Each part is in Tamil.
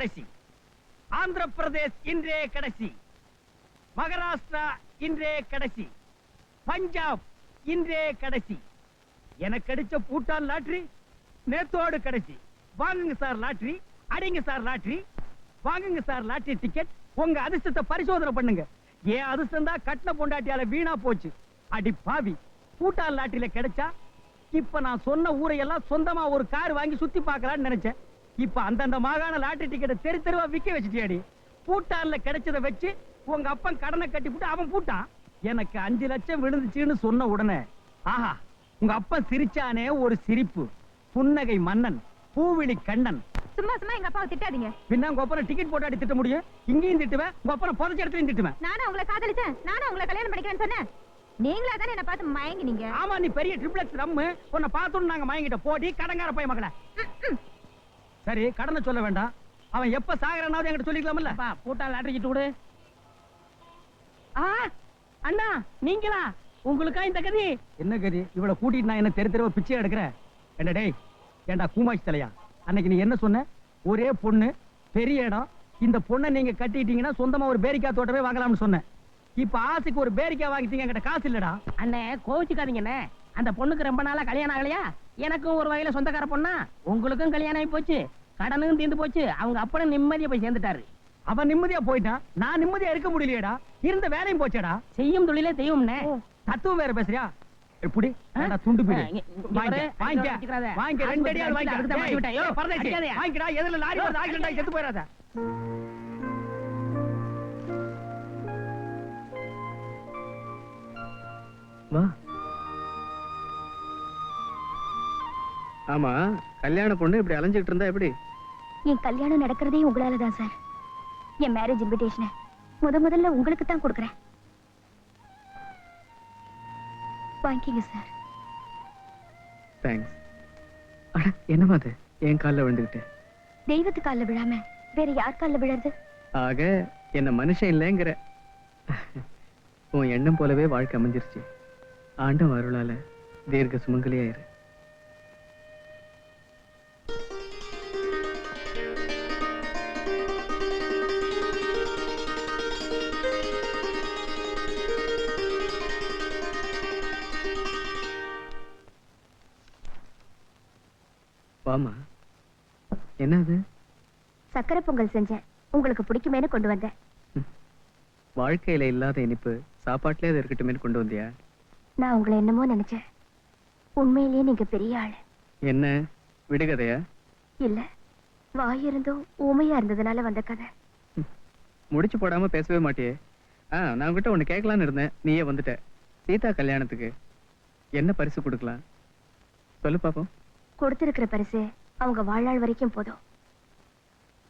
கடைசி. ஆந்திர பிரதேஷ் இன்றே கடைசி. மகாராஷ்டிரா இன்றே கடைசி. பஞ்சாப் இன்றே கடைசி. எனக்கு அடிச்ச பூட்டான் லாட்டரி நேத்தோடு கடைசி. வாங்குங்க சார் லாட்டரி, அடிங்க சார் லாட்டரி, வாங்குங்க சார் லாட்டரி டிக்கெட். உங்க அதிர்ஷ்டத்தை பரிசோதனை பண்ணுங்க. ஏன் அதிர்ஷ்டம் தான் கட்டின பொண்டாட்டியால வீணா போச்சு. அடி பாவி, பூட்டான் லாட்டரியில கிடைச்சா இப்ப நான் சொன்ன ஊரையெல்லாம் சொந்தமா ஒரு கார் வாங்கி சுத்தி பார்க்கலாம்னு நினைச்சேன். இப்ப அந்தந்த மாகாண லாட்டரி டிக்கெட்டை தெரு தெருவா விக்க வச்சுட்டியாடி. பூட்டான்ல கிடைச்சதை வச்சு உங்க அப்பன் கடனை கட்டி போட்டு அவன் பூட்டான். எனக்கு 5 லட்சம் விழுந்துச்சுன்னு சொன்ன உடனே ஆஹா, உங்க அப்பன் சிரிச்சானே ஒரு சிரிப்பு. புன்னகை மன்னன், பூவிழி கண்ணன். சும்மா சும்மா எங்க அப்பாவை திட்டாதீங்க. பின்ன உங்க அப்பனை டிக்கெட் போட்டாடி திட்ட முடியும்? இங்கேயும் திட்டுவேன், உங்க அப்பனை புதைச்ச இடத்துலயும் திட்டுவேன். நானும் உங்களை காதலிச்சேன், நானும் உங்களை கல்யாணம் பண்ணிக்கிறேன்னு சொன்னேன். நீங்களா தானே என்ன பார்த்து மயங்கினீங்க? ஆமா, நீ பெரிய ட்ரிப்ளெக்ஸ் ரம்மு. உன்னை பார்த்தோன்னு நாங்க மயங்கிட்ட. போடி கடங்கார பைய மகள. சரி, கடனை சொல்ல வேண்டாம். அவன் எப்ப சாகரனாவது என்கிட்ட சொல்லிக்கலாம்ல. பூட்டான் லாட்டரி கிட்ட விடு. அண்ணா நீங்களா? உங்களுக்கா இந்த கதி? என்ன கதி? இவளை கூட்டிட்டு நான் என்ன தெரு தெருவ பிச்சை எடுக்கிறேன்? என்ன டேய், ஏண்டா கூமாச்சி தலையா, அன்னைக்கு நீ என்ன சொன்ன? ஒரே பொண்ணு, பெரிய இடம், இந்த பொண்ணை நீங்க கட்டிட்டீங்கன்னா சொந்தமா ஒரு பேரிக்காய் தோட்டமே வாங்கலாம்னு சொன்னேன். இப்ப ஆசைக்கு ஒரு பேரிக்காய் வாங்கிட்டீங்க, என்கிட்ட காசு இல்லடா. அண்ணே கோவிச்சுக்காதீங்கண்ணே. அந்த பொண்ணுக்கு ரொம்ப நாளா கல்யாணம் ஆகலையா? எனக்கும் ஒரு வகையில சொந்தக்கார பொண்ணா, உங்களுக்கும் கல்யாணம் ஆகி போச்சு, கடனும் தீர்ந்து போச்சு. அவங்க அப்பனும் நிம்மதியா போய் சேர்ந்துட்டாரு. அவன் நிம்மதியா போயிட்டான், நான் நிம்மதியா இருக்க முடியலையடா. இருந்த வேலையும் போச்சேடா. செய்யும் தொழிலே தெய்வம்னே. தத்துவம் வேற பேசுறியா? எப்படி துண்டு பிடி வாங்கிக்க, வாங்கிக்க, 2 அடியால் வாங்கிக்கடா. எதுல லாரி வருது ஆக்சிடென்ட் ஆகி செத்து போயிடாத. வா. ஆமா, கல்யாண பொண்ணு இப்படி அலைஞ்சிட்டு இருந்தா எப்படி? என் கல்யாணம் நடக்கிறதே உங்களாலதான் சார். என் மேரேஜ் இன்விடேஷனை முதல்ல உங்களுக்கு தான் கொடுக்குறேன். வாங்கிக்கங்க சார். தேங்க்ஸ். அட என்னமா அது, என் காலில் விழுந்துகிட்டு? தெய்வத்து காலில் விழாம வேற யார் காலில் விழறது? ஆக என்ன மனுஷன் இல்லைங்கிற. உன் எண்ணம் போலவே வாழ்க்கை அமைஞ்சிருச்சு. ஆண்டம் அருளால தீர்க்க சுமங்கலியாயிரு. வாமா. என்னது? சக்கரை பொங்கல் செஞ்சேன், உங்களுக்கு பிடிக்குமேனு கொண்டு வந்தேன். வாழ்க்கையில இல்லாத இனிப்பு சாப்பாட்டுல அது இருக்கட்டுமே கொண்டு வந்தியா? நான் உங்களை என்னமோ நினைச்சேன். உண்மையிலேயே நீங்க பெரிய ஆளு. என்ன விடுகதையா? இல்ல, வாயிருந்தும் ஊமையா இருந்ததுனால வந்த கதை. முடிச்சு போடாம பேசவே மாட்டியே. நான் உங்ககிட்ட ஒண்ணு கேட்கலான்னு இருந்தேன், நீயே வந்துட்ட. சீதா கல்யாணத்துக்கு என்ன பரிசு கொடுக்கலாம் சொல்லு பாப்போம். கொடுத்திருக்கிற பரிசு அவங்க வாழ்நாள் வரைக்கும் போதும்.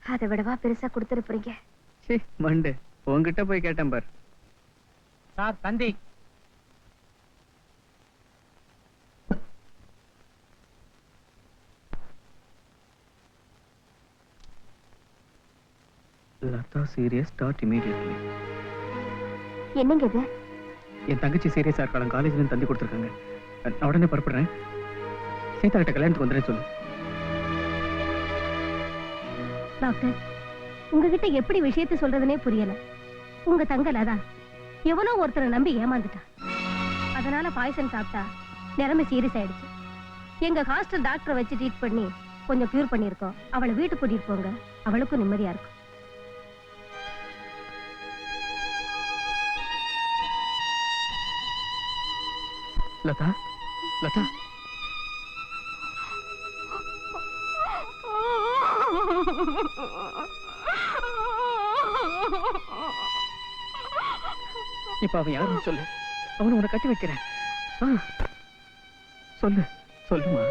அதை விடவா பெருசா கொடுத்துருப்பீங்க? மண்டு, உங்ககிட்ட போய் கேட்டேன் பார். சார் தந்தி. Latha serious start immediately. என்னங்க இது? என் தங்கச்சி சீரியஸா இருக்கலாம், காலேஜ்ல இருந்து தந்தி கொடுத்துருக்காங்க. நான் உடனே புறப்படுறேன். சீதா கிட்ட கல்யாணத்துக்கு வந்துடுறேன் சொல்லு. டாக்டர், உங்ககிட்ட எப்படி விஷயத்தை சொல்றதுனே புரியல. உங்க தங்க லதா எவனோ ஒருத்தரை நம்பி ஏமாந்துட்டா. அதனால பாய்சன் சாப்பிட்டா நிலைமை சீரியஸ் ஆயிடுச்சு. எங்க ஹாஸ்டல் டாக்டரை வச்சு ட்ரீட் பண்ணி கொஞ்சம் கியூர் பண்ணிருக்கோம். அவளை வீட்டுக்கு கூட்டிட்டு போங்க, அவளுக்கும் நிம்மதியா இருக்கும். லதா, லதா, இப்ப அவன் யாருன்னு சொல்லு. அவனை உன்னை கட்டி வைக்கிறேன். சொல்லு, சொல்லுமா.